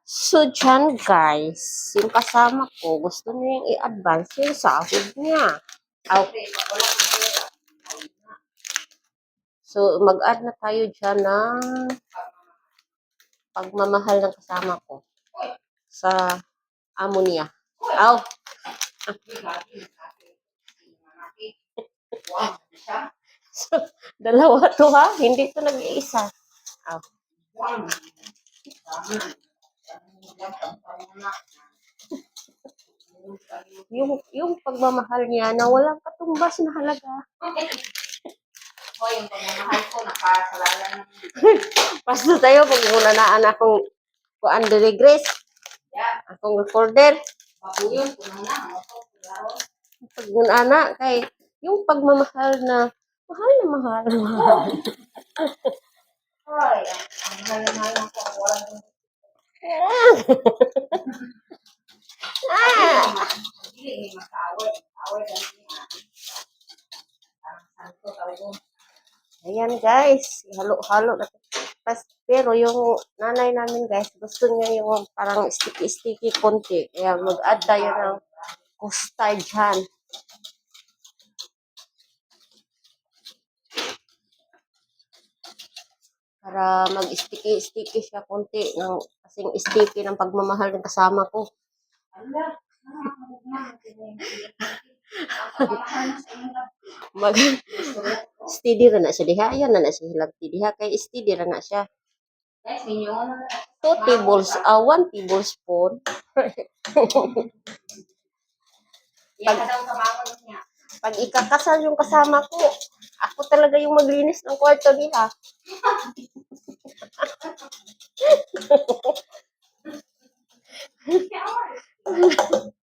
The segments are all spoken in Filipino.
So, dyan guys, yung kasama ko, gusto niya yung i-advance yung sahod niya. Okay. So, mag-add na tayo dyan ng pagmamahal ng kasama ko sa amo niya. Aw! So, dalawa to ha? Hindi to nag-iisa. Aw. Yung pagmamahal niya na walang katumbas na halaga. Yung pagmamahal ko, nakasalanan ng Pasto tayo pag unanaan akong kuan diri Grace. Akong recorder. babuyon, kunang na. Pag unana kay yung pagmamahal na mahal na mahal. Hoy, ang mahal na ko, walang hindi mag-away. Away lang niya. Santo, tawag. Ayan guys, halo-halo na. Pero yung nanay namin guys, gusto niya yung parang sticky-sticky konti. Kaya mag-add tayo ng custard dyan. Para mag-sticky-sticky siya konti. Ng, kasing sticky ng pagmamahal ng kasama ko. Mag steady ra na siya diha. Ayan na siya hilagti diha. Kay steady ra na siya. Guys, ninyo na. 1 tablespoon. Iyan ka daw kabangon niya. Pag ikakasal yung kasama ko, ako talaga yung maglinis ng kwarto nila.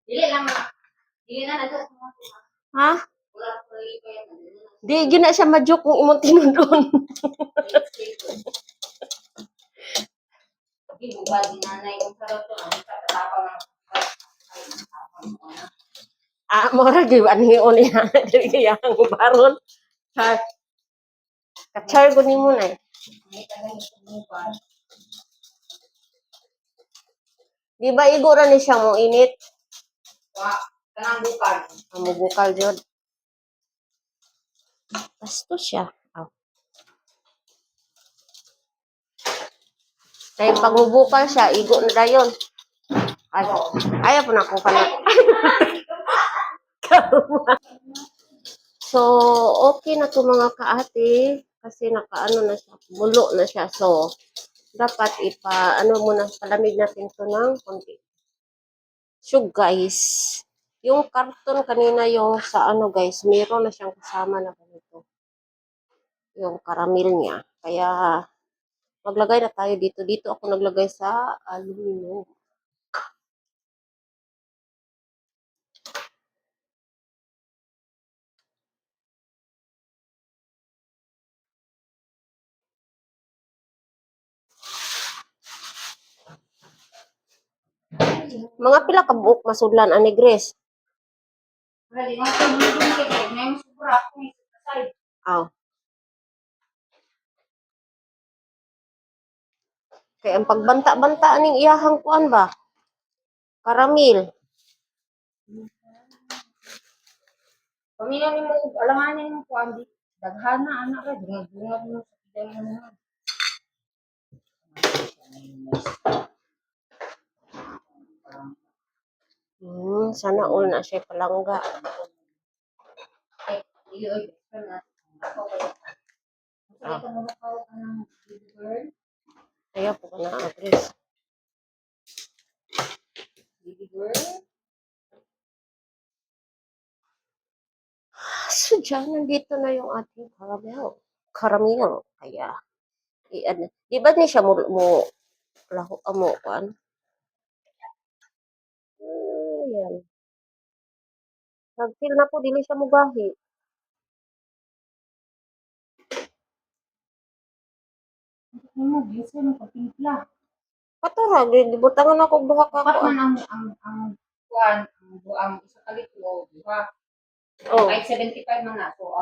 Dili lang na. Dili na nagkas mo. Ha? Wala ko rin pa yan. Di, yun na siya ma-joke kung imong tinudon. Bubad ni nanay yung sarap to. Ang tatapang ng Mora gyud anhion niya. Dili kaya ang baron. Char. Ka-char ko nimo na. Di ba igura ni siya mo init? kanang bukal. Amugukal jud. Basto siya. Oh. Kaya pag mubukal siya, igo na dayon. Ay, ayaw po na ako ka na. So, okay na to mga kaate. Kasi nakaano na siya, mulo na siya. So, dapat muna, palamig natin to ng konti. So, guys, yung karton kanina yung sa guys, meron na siyang kasama na ganito. Yung caramel niya. Kaya, maglagay na tayo dito. Dito ako naglagay sa aluminum. Mga pila ka buok masudlan ani Grace. Dali nga ito, hindi kayo. May masubra ako may side. Aw. Kaya ang pagbanta-banta ning iyahang kuan ba? Karamil. Pamilya ni mo, alanganin mo ko, Andi. Daghana, anak ka. Dungag-dungag mo sa pidang mo. Sana all na siya palangga. Ay, iyoy. Ako ba yan? Kaya ka mo nakaw ka ng baby girl? Ayaw po ka na, Grace. Baby girl? So, dyan, nandito na yung ating caramel. Caramel. Kaya, di ba niya siya laho, kuan? Ayan. Nag-feel na po, dili siya mugahi. Hindi mo, bisa mo patimpla. Katura, di butangan ako duha ka Dapat kuan. man ang kuan, ang isa ka litro, di ba? Oh. Kahit 75 man na. So,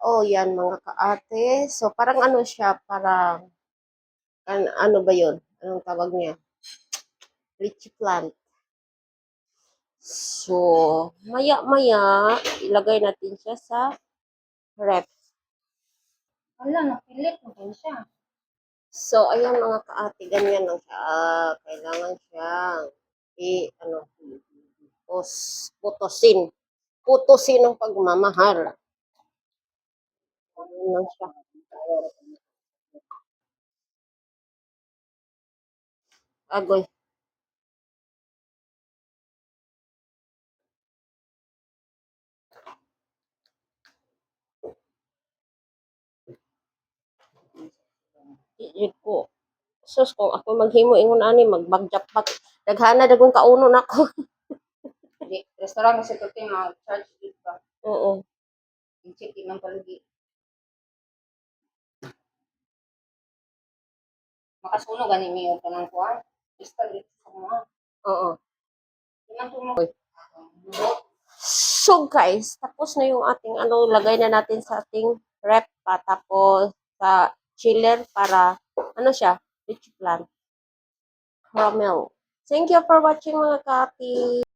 Oh, yan mga kaate. So, parang ano siya, parang, ano ba yun? Anong tawag niya? lychee plant. So, maya-maya, ilagay natin siya sa ref. Wala, napilit mo din siya. So, ayan mga kaati, ganyan lang siya. Kailangan siyang putusin. Putusin ng pagmamahal. Ganyan lang siya. Agoy. Iid ko. Sus, kung ako maghimo ingon ani magbagjapak. Daghana dagong kauno nako. Di, restaurant kasi ito yung mga charge dito ka. Oo. Check in ng palugi. Makasunog ani mi og kanang kuan. Basta dito sa mga. Oo. Ilang tunog. So guys, tapos na yung ating lagay na natin sa ating rep pa tapos sa chiller para siya, lychee plant. Caramel. Thank you for watching mga kapi.